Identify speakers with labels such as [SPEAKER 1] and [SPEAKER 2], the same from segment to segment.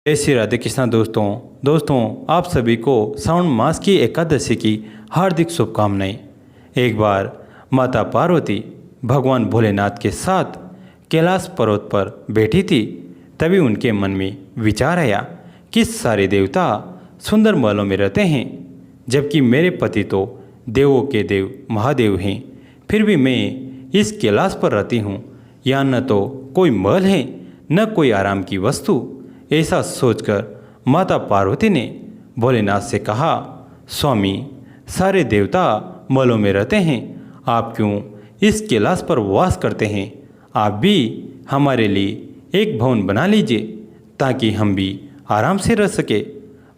[SPEAKER 1] जय श्री राधे कृष्णा। दोस्तों आप सभी को श्रावण मास की एकादशी की हार्दिक शुभकामनाएं। एक बार माता पार्वती भगवान भोलेनाथ के साथ कैलाश पर्वत पर बैठी थी। तभी उनके मन में विचार आया कि सारे देवता सुंदर महलों में रहते हैं, जबकि मेरे पति तो देवों के देव महादेव हैं। फिर भी मैं इस कैलाश पर रहती हूँ। यहाँ न तो कोई महल है न कोई आराम की वस्तु। ऐसा सोचकर माता पार्वती ने भोलेनाथ से कहा, स्वामी, सारे देवता महलों में रहते हैं, आप क्यों इस कैलाश पर वास करते हैं? आप भी हमारे लिए एक भवन बना लीजिए ताकि हम भी आराम से रह सके।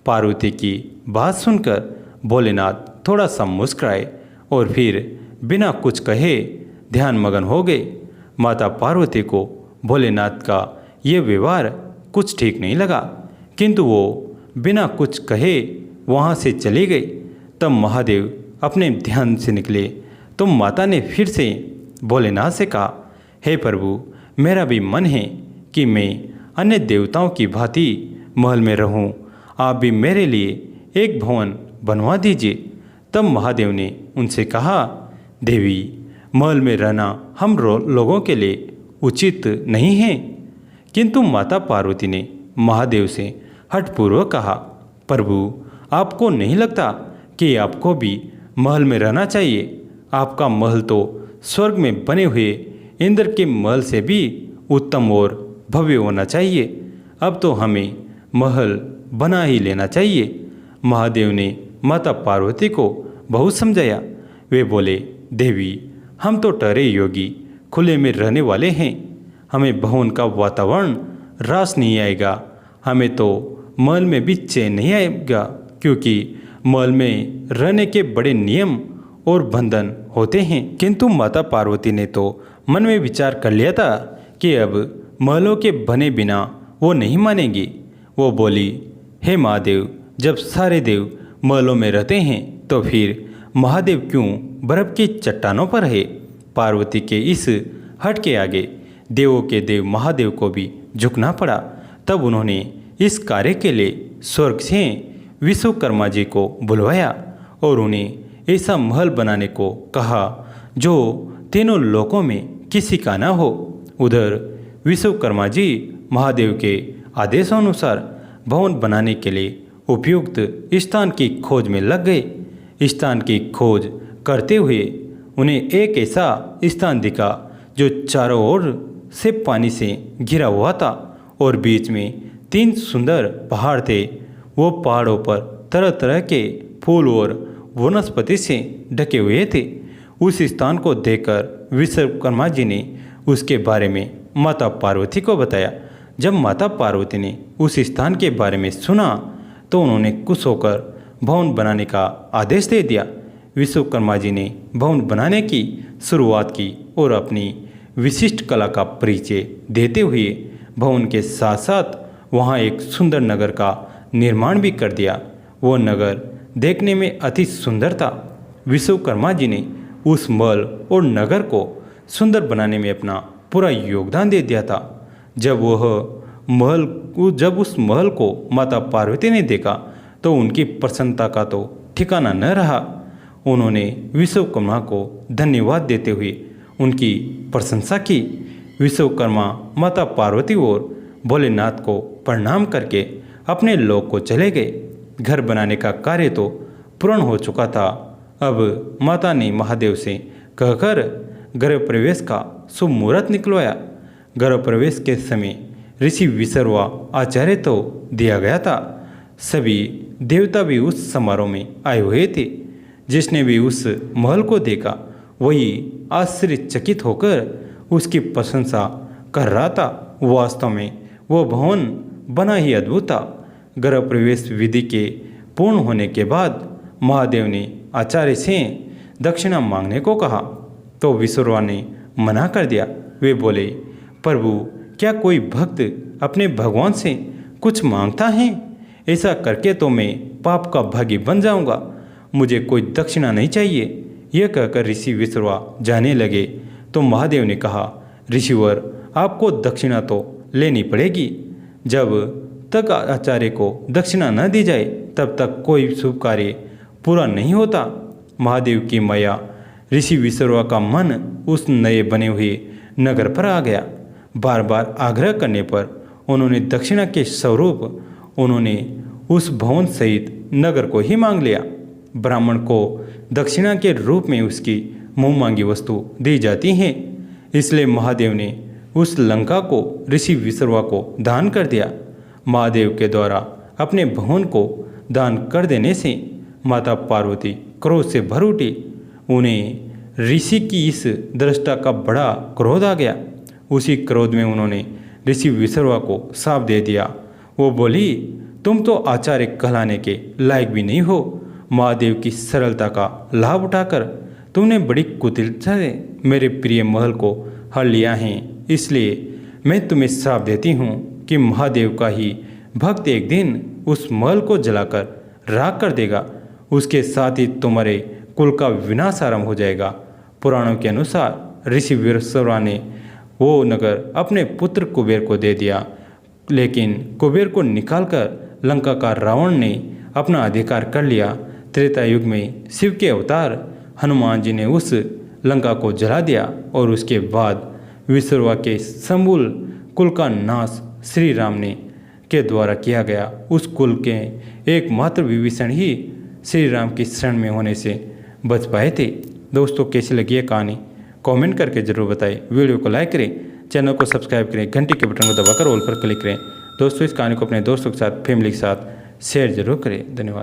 [SPEAKER 1] पार्वती की बात सुनकर भोलेनाथ थोड़ा सा मुस्कुराए और फिर बिना कुछ कहे ध्यान मगन हो गए। माता पार्वती को भोलेनाथ का ये व्यवहार कुछ ठीक नहीं लगा, किंतु वो बिना कुछ कहे वहाँ से चली गई। तब महादेव अपने ध्यान से निकले तो माता ने फिर से भोलेनाथ से कहा, हे प्रभु, मेरा भी मन है कि मैं अन्य देवताओं की भांति महल में रहूं। आप भी मेरे लिए एक भवन बनवा दीजिए। तब महादेव ने उनसे कहा, देवी, महल में रहना हम लोगों के लिए उचित नहीं है। किंतु माता पार्वती ने महादेव से हठपूर्वक कहा, प्रभु, आपको नहीं लगता कि आपको भी महल में रहना चाहिए? आपका महल तो स्वर्ग में बने हुए इंद्र के महल से भी उत्तम और भव्य होना चाहिए। अब तो हमें महल बना ही लेना चाहिए। महादेव ने माता पार्वती को बहुत समझाया। वे बोले, देवी, हम तो ठहरे योगी खुले में रहने वाले हैं। हमें भवन का वातावरण रास नहीं आएगा। हमें तो महल में भी चैन नहीं आएगा, क्योंकि महल में रहने के बड़े नियम और बंधन होते हैं। किंतु माता पार्वती ने तो मन में विचार कर लिया था कि अब महलों के बने बिना वो नहीं मानेगी। वो बोली, हे महादेव, जब सारे देव महलों में रहते हैं तो फिर महादेव क्यों बर्फ की चट्टानों पर है? पार्वती के इस हट के आगे देवों के देव महादेव को भी झुकना पड़ा। तब उन्होंने इस कार्य के लिए स्वर्ग से विश्वकर्मा जी को बुलवाया और उन्हें ऐसा महल बनाने को कहा जो तीनों लोकों में किसी का न हो। उधर विश्वकर्मा जी महादेव के आदेशानुसार भवन बनाने के लिए उपयुक्त स्थान की खोज में लग गए। स्थान की खोज करते हुए उन्हें एक ऐसा स्थान दिखा जो चारों ओर से पानी से घिरा हुआ था और बीच में 3 सुंदर पहाड़ थे। वो पहाड़ों पर तरह तरह के फूल और वनस्पति से ढके हुए थे। उस स्थान को देखकर विश्वकर्मा जी ने उसके बारे में माता पार्वती को बताया। जब माता पार्वती ने उस स्थान के बारे में सुना तो उन्होंने खुश होकर भवन बनाने का आदेश दे दिया। विश्वकर्मा जी ने भवन बनाने की शुरुआत की और अपनी विशिष्ट कला का परिचय देते हुए भवन के साथ साथ वहाँ एक सुंदर नगर का निर्माण भी कर दिया। वो नगर देखने में अति सुंदर था। विश्वकर्मा जी ने उस महल और नगर को सुंदर बनाने में अपना पूरा योगदान दे दिया था। जब उस महल को माता पार्वती ने देखा तो उनकी प्रसन्नता का तो ठिकाना न रहा। उन्होंने विश्वकर्मा को धन्यवाद देते हुए उनकी प्रशंसा की। विश्वकर्मा माता पार्वती और भोलेनाथ को प्रणाम करके अपने लोक को चले गए। घर बनाने का कार्य तो पूर्ण हो चुका था। अब माता ने महादेव से कहकर गृह प्रवेश का शुभ मुहूर्त निकलवाया। गृह प्रवेश के समय ऋषि विसर्वा आचार्य तो दिया गया था। सभी देवता भी उस समारोह में आए हुए थे। जिसने भी उस महल को देखा वही आश्चर्यचकित होकर उसकी प्रशंसा कर रहा था। वास्तव में वो भवन बना ही अद्भुत था। गृह प्रवेश विधि के पूर्ण होने के बाद महादेव ने आचार्य से दक्षिणा मांगने को कहा तो विसर्वा ने मना कर दिया। वे बोले, प्रभु, क्या कोई भक्त अपने भगवान से कुछ मांगता है? ऐसा करके तो मैं पाप का भागी बन जाऊंगा। मुझे कोई दक्षिणा नहीं चाहिए। यह कहकर ऋषि विसर्वा जाने लगे तो महादेव ने कहा, ऋषिवर, आपको दक्षिणा तो लेनी पड़ेगी। जब तक आचार्य को दक्षिणा न दी जाए तब तक कोई शुभ कार्य पूरा नहीं होता। महादेव की माया ऋषि विश्रवा का मन उस नए बने हुए नगर पर आ गया। बार बार आग्रह करने पर उन्होंने दक्षिणा के स्वरूप उन्होंने उस भवन सहित नगर को ही मांग लिया। ब्राह्मण को दक्षिणा के रूप में उसकी मुँह मांगी वस्तु दी जाती है, इसलिए महादेव ने उस लंका को ऋषि विश्रवा को दान कर दिया। महादेव के द्वारा अपने भवन को दान कर देने से माता पार्वती क्रोध से भर उठी। उन्हें ऋषि की इस दृष्टा का बड़ा क्रोध आ गया। उसी क्रोध में उन्होंने ऋषि विश्रवा को शाप दे दिया। वो बोली, तुम तो आचार्य कहलाने के लायक भी नहीं हो। महादेव की सरलता का लाभ उठाकर तुमने बड़ी कुटिलता से मेरे प्रिय महल को हर लिया है, इसलिए मैं तुम्हें श्राप देती हूँ कि महादेव का ही भक्त एक दिन उस महल को जलाकर राख कर देगा। उसके साथ ही तुम्हारे कुल का विनाश आरंभ हो जाएगा। पुराणों के अनुसार ऋषि विश्रवा ने वो नगर अपने पुत्र कुबेर को दे दिया, लेकिन कुबेर को निकालकर लंका का रावण ने अपना अधिकार कर लिया। त्रेता युग में शिव के अवतार हनुमान जी ने उस लंका को जला दिया और उसके बाद विश्रवा के समूल कुल का नाश श्री राम ने के द्वारा किया गया। उस कुल के एकमात्र विभीषण ही श्री राम की शरण में होने से बच पाए थे। दोस्तों, कैसी लगी है कहानी कमेंट करके जरूर बताएं। वीडियो को लाइक करें, चैनल को सब्सक्राइब करें, घंटी के बटन को दबाकर ऑल पर क्लिक करें। दोस्तों, इस कहानी को अपने दोस्तों के साथ, फैमिली के साथ शेयर जरूर करें। धन्यवाद।